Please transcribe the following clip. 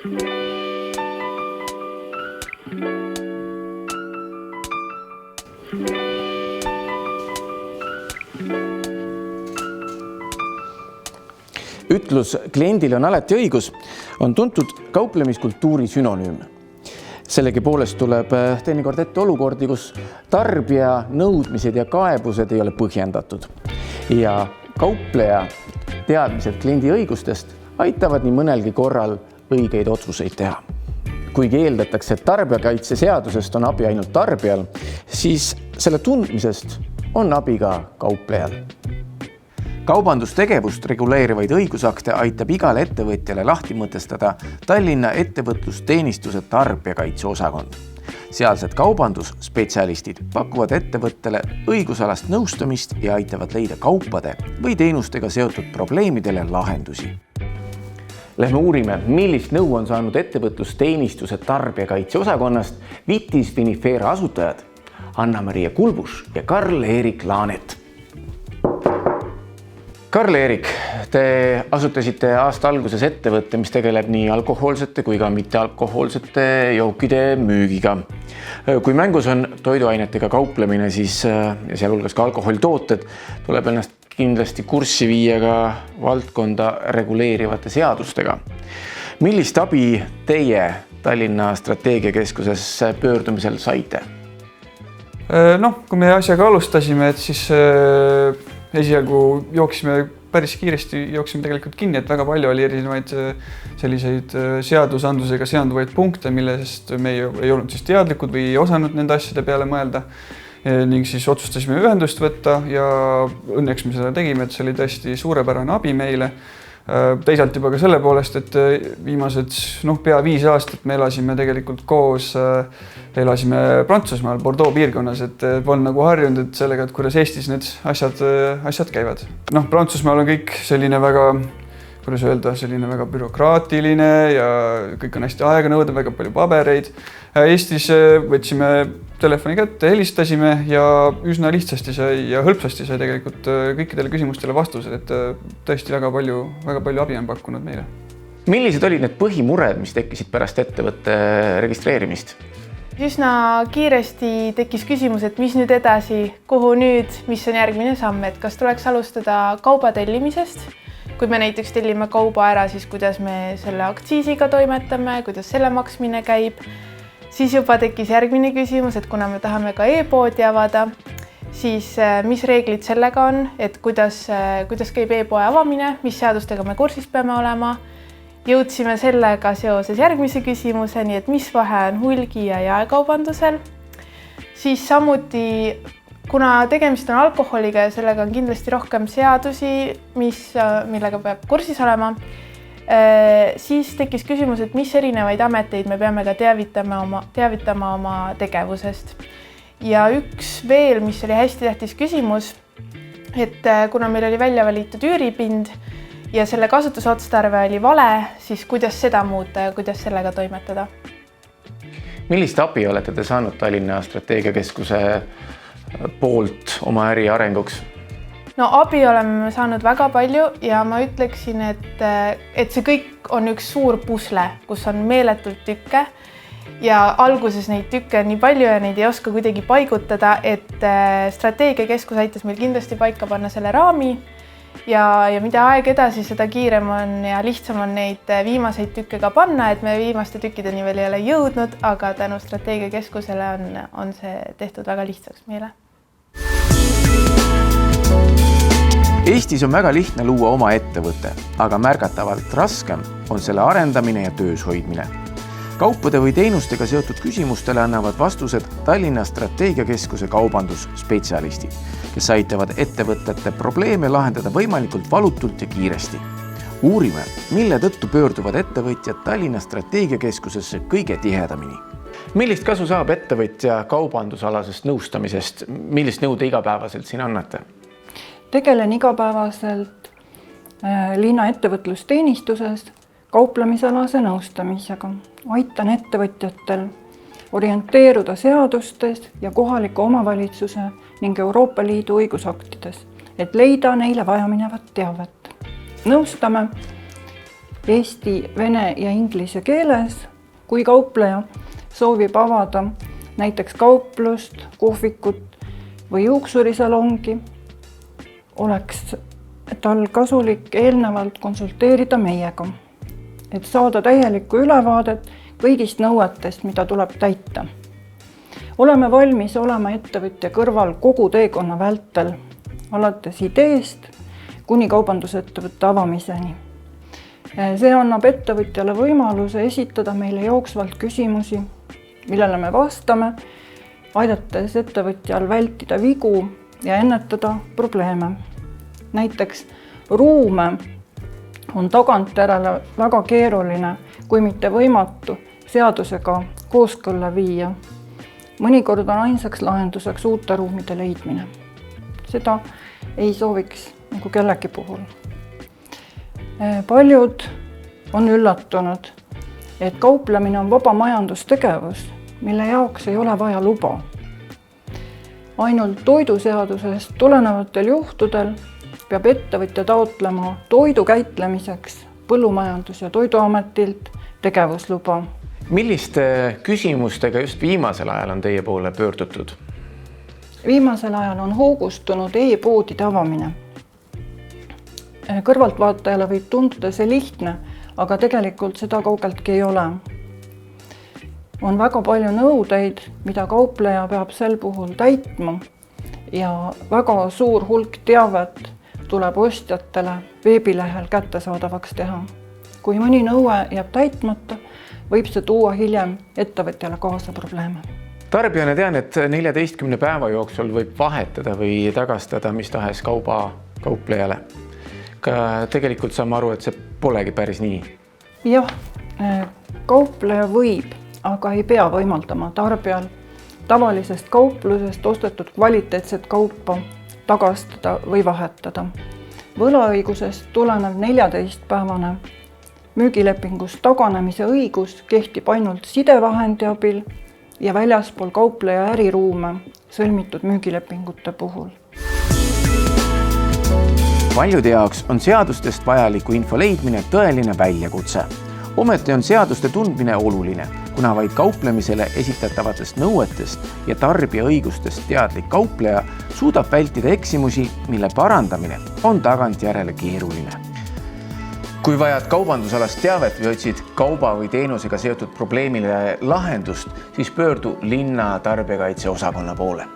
Ütlus kliendil on alati õigus on tuntud kauplemiskultuuri sünonüüm. Sellegi poolest tuleb teinekord ette olukordi, kus tarbija nõudmised ja kaebused ei ole põhjendatud. Ja kaupleja teadmised kliendi õigustest aitavad nii mõnelgi korral õigeid otsuseid teha. Kuigi eeldatakse, et tarbijakaitse seadusest on abi ainult tarbijal, siis selle tundmisest on abi ka kauplejal. Kaubandustegevust reguleerivaid õigusakte aitab igale ettevõtjale lahti mõtestada Tallinna ettevõtlusteenistuse tarbijakaitse osakond. Sealsed kaubandusspetsialistid pakuvad ettevõttele õigusalast nõustamist ja aitavad leida kaupade või teenustega seotud probleemidele lahendusi. Lähme uurime, millist nõu on saanud ettevõtlusteenistuse tarbijakaitse osakonnast Vitis Vinifera asutajad Anna-Maria Kulbus ja Karl-Erik Laanet. Karl-Erik, te asutasite aasta alguses ettevõtte, mis tegeleb nii alkohoolsete kui ka mittealkohoolsete jookide müügiga. Kui mängus on toiduainetega kauplemine, siis ja sealhulgas ka alkoholitooted, tuleb ennast kindlasti kurssi viia ka valdkonda reguleerivate seadustega. Millist abi teie Tallinna strateegiakeskuses pöördumisel saite? Kui me asjaga alustasime, et siis esialgu jooksime päris kiiresti, jooksime tegelikult kinni, et väga palju oli erinevaid selliseid seadusandlusega seonduvaid punkte, millest me ei olnud siis teadlikud või ei osanud nende asjade peale mõelda. Ning siis otsustasime ühendust võtta ja õnneks me seda tegime, et see oli tõesti suurepärane abi meile. Teisalt juba ka selle poolest, et viimased pea 5 aastat me elasime tegelikult koos, elasime Prantsusmaal, Bordeaux piirkonnas, et polnud nagu harjunud, et sellega, et kuidas Eestis need asjad käivad. Prantsusmaal on kõik selline väga, selline väga bürokraatiline ja kõik on hästi aeganõudev, väga palju pabereid. Eestis võtsime telefoni kätte, helistasime ja üsna lihtsasti ja hõlpsasti sai tegelikult kõikidele küsimustele vastused, et tõesti väga palju abi on pakkunud meile. Millised olid need põhimured, mis tekkisid pärast ettevõtte registreerimist? Üsna kiiresti tekkis küsimus, et mis nüüd edasi, kuhu nüüd, mis on järgmine samm, et kas tuleks alustada kauba tellimisest. Kui me näiteks tellime kauba ära, siis kuidas me selle aktsiisiga toimetame, kuidas selle maksmine käib. Siis juba tekkis järgmine küsimus, et kuna me tahame ka e-poodi avada, siis mis reeglid sellega on, et kuidas käib e-poe avamine, mis seadustega me kursis peame olema. Jõudsime sellega seoses järgmise küsimuseni, et mis vahe on hulgi- ja jaekaubandusel. Siis samuti, kuna tegemist on alkoholiga ja sellega on kindlasti rohkem seadusi, millega peab kursis olema, siis tekkis küsimus, et mis erinevaid ameteid me peame ka teavitama oma tegevusest. Ja üks veel, mis oli hästi tähtis küsimus, et kuna meil oli välja valitud üüripind ja selle kasutusotstarve oli vale, siis kuidas seda muuta ja kuidas sellega toimetada? Millist abi olete te saanud Tallinna strateegiakeskuse poolt oma äri arenguks? Abi oleme saanud väga palju ja ma ütleksin, et see kõik on üks suur pusle, kus on meeletult tükke ja alguses neid tükke on nii palju ja neid ei oska kuidagi paigutada, et strateegiakeskus aitas meil kindlasti paika panna selle raami ja mida aeg edasi, seda kiirem on ja lihtsam on neid viimaseid tükke ka panna, et me viimaste tükkideni veel ei ole jõudnud, aga tänu strateegiakeskusele on see tehtud väga lihtsaks meile. Eestis on väga lihtne luua oma ettevõte, aga märgatavalt raskem on selle arendamine ja töös hoidmine. Kaupade või teenustega seotud küsimustele annavad vastused Tallinna strateegiakeskuse kaubandusspetsialistid, kes aitavad ettevõtete probleeme lahendada võimalikult valutult ja kiiresti. Uurime, mille tõttu pöörduvad ettevõtjad Tallinna strateegiakeskusesse kõige tihedamini. Millist kasu saab ettevõtja kaubandusalasest nõustamisest? Millist nõude igapäevaselt siin annate? Tegelen igapäevaselt linna ettevõtlusteenistuses kauplemisalase nõustamisega. Aitan ettevõtjatel orienteeruda seadustes ja kohaliku omavalitsuse ning Euroopa Liidu õigusaktides, et leida neile vajaminevat teavet. Nõustame eesti, vene ja inglise keeles. Kui kaupleja soovib avada näiteks kauplust, kohvikut või juuksurisalongi, oleks tal kasulik eelnevalt konsulteerida meiega, et saada täielikku ülevaadet kõigist nõuetest, mida tuleb täita. Oleme valmis olema ettevõtja kõrval kogu teekonna vältel, alates ideest kuni kaubandusettevõtte avamiseni. See annab ettevõtjale võimaluse esitada meile jooksvalt küsimusi, millele me vastame, aidates ettevõtjal vältida vigu ja ennetada probleeme. Näiteks ruume on tagantjärele väga keeruline, kui mitte võimatu seadusega kooskõlla viia. Mõnikord on ainsaks lahenduseks uute ruumide leidmine. Seda ei sooviks nagu kellegi puhul. Paljud on üllatunud, et kauplemine on vaba majandustegevus, mille jaoks ei ole vaja luba. Ainult toiduseadusest tulenevatel juhtudel peab ettevõtja taotlema toidu käitlemiseks Põllumajandus- ja Toiduametilt tegevusluba. Milliste küsimustega just viimasel ajal on teie poole pöördutud? Viimasel ajal on hoogustunud e-poodide avamine. Kõrvaltvaatajale võib tunduda see lihtne, aga tegelikult seda kaugeltki ei ole. On väga palju nõudeid, mida kaupleja peab sel puhul täitma ja väga suur hulk teavet tuleb ostjatele veebilehel kättesaadavaks teha. Kui mõni nõue jääb täitmata, võib see tuua hiljem ettevõtjale kaasa probleeme. Tarbijana tean, et 14 päeva jooksul võib vahetada või tagastada mis tahes kauba kauplejale. Ka tegelikult saame aru, et see polegi päris nii. Jah, kaupleja võib, aga ei pea võimaldama tarbijal tavalisest kauplusest ostetud kvaliteetset kaupa tagastada või vahetada. Võlaõigusest tulenev 14-päevane müügilepingust taganemise õigus kehtib ainult sidevahendi abil ja väljaspool kaupleja äriruume sõlmitud müügilepingute puhul. Paljude jaoks on seadustest vajaliku info leidmine tõeline väljakutse. Ometi on seaduste tundmine oluline, kuna vaid kauplemisele esitatavatest nõuetest ja tarbija õigustest teadlik kaupleja suudab vältida eksimusi, mille parandamine on tagantjärele keeruline. Kui vajad kaubandusalast teavet või otsid kauba või teenusega seotud probleemile lahendust, siis pöördu linna tarbijakaitse osakonna poole.